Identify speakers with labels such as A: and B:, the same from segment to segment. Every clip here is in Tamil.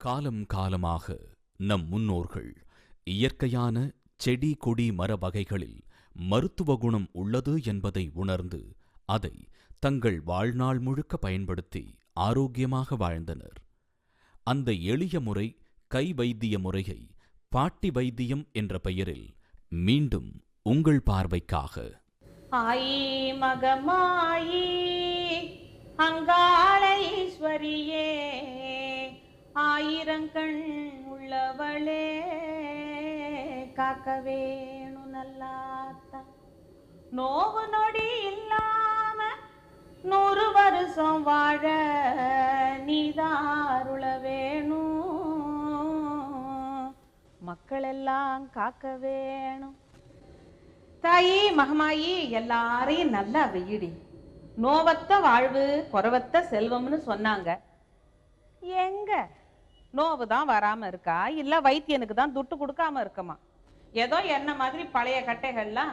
A: காலம் காலமாக நம் முன்னோர்கள் இயற்கையான செடி கொடி மர வகைகளில் மருத்துவ குணம் உள்ளது என்பதை உணர்ந்து அதை தங்கள் வாழ்நாள் முழுக்க பயன்படுத்தி ஆரோக்கியமாக வாழ்ந்தனர். அந்த எளிய முறை கை வைத்திய முறையை பாட்டி வைத்தியம் என்ற பெயரில் மீண்டும் உங்கள் பார்வைக்காக.
B: ஆயி மகமாயி அங்காள ஈஸ்வரியே, ஆயிரங்கண் உள்ளவளே, காக்க வேணும் நல்லாத்தா. நோவு நொடி இல்லாம 100 வருஷம் வாழ நீதாருள வேணும், மக்கள் எல்லாம் காக்க வேணும். தாயி மகமாயி எல்லாரையும் நல்லா வெயிடி, நோவத்த வாழ்வு குறவத்த செல்வம்னு சொன்னாங்க. எங்க நோவு தான் வராம இருக்கா, இல்ல வைத்தியனுக்கு தான் துட்டு கொடுக்காம இருக்கமா? ஏதோ என்ன மாதிரி பழைய கட்டைகள்லாம்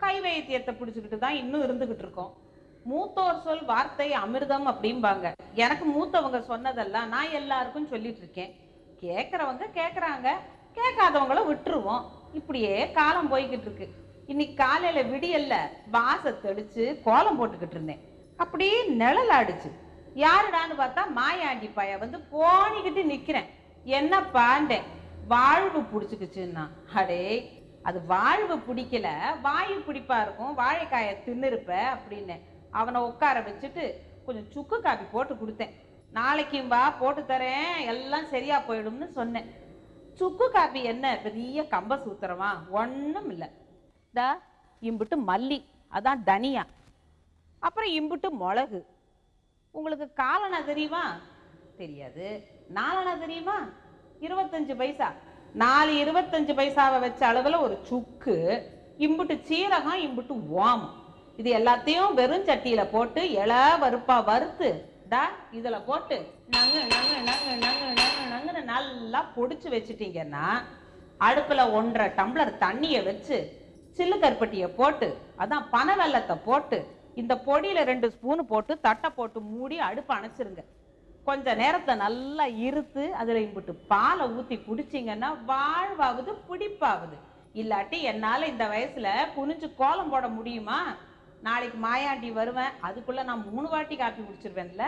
B: கை வைத்தியத்தை பிடிச்சுக்கிட்டு தான் இன்னும் இருந்துகிட்டு இருக்கோம். மூத்தோர் சொல் வார்த்தை அமிர்தம் அப்படிம்பாங்க. எனக்கு மூத்தவங்க சொன்னதெல்லாம் நான் எல்லாருக்கும் சொல்லிட்டு இருக்கேன். கேட்கறவங்க கேட்கறாங்க, கேட்காதவங்கள விட்டுருவோம். இப்படியே காலம் போய்கிட்டு இருக்கு. இன்னைக்கு காலையில விடியல்ல வாச தெளிச்சு கோலம் போட்டுக்கிட்டு இருந்தேன். அப்படியே நிழல் ஆடிச்சு. யாருடான்னு பார்த்தா மாயாண்டி பைய வந்து போனிக்கிட்டு நிக்கிறேன். என்ன பாண்டேன், வாழ்வு பிடிச்சுக்குச்சுன்னா. அடே, அது வாழ்வு பிடிக்கல, வாயு பிடிப்பா இருக்கும், வாழைக்காய தின்னுருப்ப அப்படின்னு அவனை உட்கார வச்சுட்டு கொஞ்சம் சுக்கு காப்பி போட்டு கொடுத்தேன். நாளைக்கும் வா போட்டு தரேன், எல்லாம் சரியா போயிடும்னு சொன்னேன். சுக்கு காப்பி என்ன பெரிய கம்ப சூத்திரமா? ஒன்றும் இல்லை. தா இம்புட்டு மல்லி, அதான் தனியா, அப்புறம் இம்புட்டு மிளகு. உங்களுக்கு காலனா தெரியுமா? தெரியாது. நாலனா தெரியுமா? 25 பைசா. 4 25 பைசாவை வச்ச அளவுல ஒரு சுக்கு, இம்புட்டு சீரகம், இம்புட்டு ஓமம். இது எல்லாத்தையும் வெறும் சட்டியில போட்டு இள வறுப்பா வறுத்து தா இதுல போட்டு நங்கு நங்கு நங்கு நங்கு நங்கு நங்குன்னு நல்லா பொடிச்சு வச்சுட்டீங்கன்னா, அடுப்புல 1.5 டம்ளர் தண்ணிய வச்சு சில்லு கருப்பட்டியை போட்டு, அதான் பனை வெல்லத்தை போட்டு, இந்த பொடியில 2 ஸ்பூன் போட்டு தட்டை போட்டு மூடி அடுப்பு அணைச்சிருங்க. கொஞ்ச நேரத்தை நல்லா இருத்து அதுல இம்புட்டு பாலை ஊத்தி குடிச்சிங்கன்னா வாழ்வாவது பிடிப்பாவது. இல்லாட்டி என்னால இந்த வயசுல குனிஞ்சு கோலம் போட முடியுமா? நாளைக்கு மாயாண்டி வருவேன், அதுக்குள்ள நான் 3 வாட்டி காப்பி குடிச்சிருவேன்ல.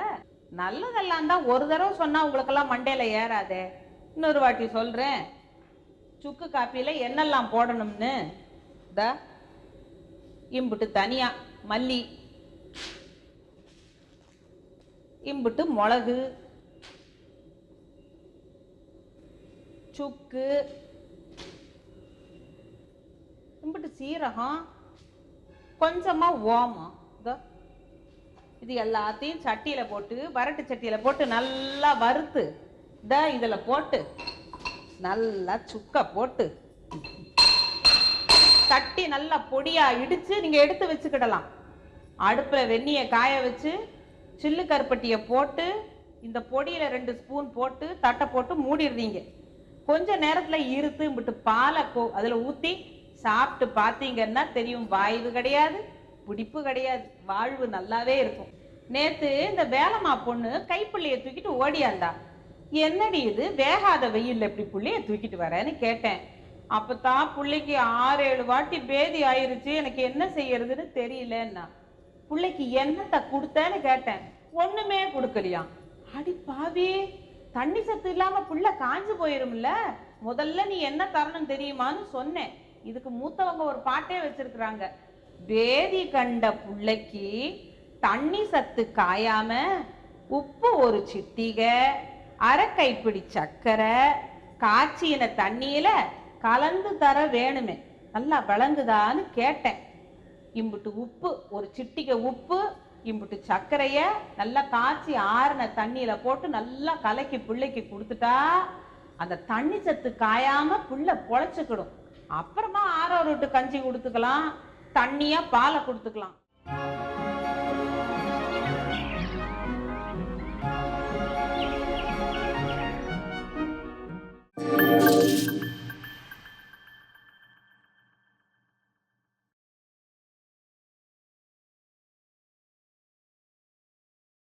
B: நல்லதெல்லாம் தான் ஒரு தடவை சொன்னா உங்களுக்கெல்லாம் மண்டையில ஏறாதே. இன்னொரு வாட்டி சொல்றேன். சுக்கு காப்பியில என்னெல்லாம் போடணும்னு. இம்புட்டு தனியா மல்லி, இம்புட்டு மிளகு, சுக்கு, இம்புட்டு சீரகம், கொஞ்சமா ஓமம். இது எல்லாத்தையும் சட்டியில போட்டு, வரட்டு சட்டியில போட்டு நல்லா வறுத்து இதுல போட்டு நல்லா சுக்க போட்டு தட்டி நல்லா பொடியா இடிச்சு நீங்க எடுத்து வச்சுக்கிடலாம். அடுப்புல வெந்நிய காய வச்சு சில்லு கருப்பட்டியை போட்டு இந்த பொடியில 2 ஸ்பூன் போட்டு தட்டை போட்டு மூடிடுறீங்க. கொஞ்ச நேரத்துல இருத்து விட்டு பாலை அதுல ஊத்தி சாப்பிட்டு பார்த்தீங்கன்னா தெரியும், வாய்வு கிடையாது, பிடிப்பு கிடையாது, வாழ்வு நல்லாவே இருக்கும். நேத்து இந்த வேலம்மா பொண்ணு கைப்புள்ளைய தூக்கிட்டு ஓடியாந்தா. என்னடி இது வேகாத வெயில்ல எப்படி புள்ளைய தூக்கிட்டு வரேன்னு கேட்டேன். அப்பதான் பிள்ளைக்கு 6-7 வாட்டி பேதி ஆயிருச்சு, எனக்கு என்ன செய்யறதுன்னு தெரியலன்னா. பிள்ளைக்கு என்னத்தை கொடுத்தேன்னு கேட்டேன். ஒண்ணுமே கொடுக்கலையாம். அடி பாவி, தண்ணி சத்து இல்லாம புள்ள காஞ்சு போயிரும்ல, முதல்ல நீ என்ன தரணும் தெரியுமான்னு சொன்னேன். இதுக்கு மூத்தவங்க ஒரு பாட்டே வச்சிருக்கிறாங்க. பேதி கண்ட புள்ளைக்கு தண்ணி சத்து காயாம உப்பு 1 சிட்டிகை, அரை கைப்பிடி சர்க்கரை காய்ச்சின தண்ணியில கலந்து தர வேணுமே. நல்லா விளங்குதான்னு கேட்டேன். இம்புட்டு உப்பு 1 சிட்டிகை உப்பு, இம்புட்டு சர்க்கரைய நல்லா காய்ச்சி ஆறின தண்ணியில போட்டு நல்லா கலக்கி பிள்ளைக்கு கொடுத்துட்டா அந்த தண்ணி சத்து காயாம புள்ள பொழைச்சுக்கிடும். அப்புறமா ஆரோட்டு கஞ்சி கொடுத்துக்கலாம், தண்ணியா பாலை கொடுத்துக்கலாம்.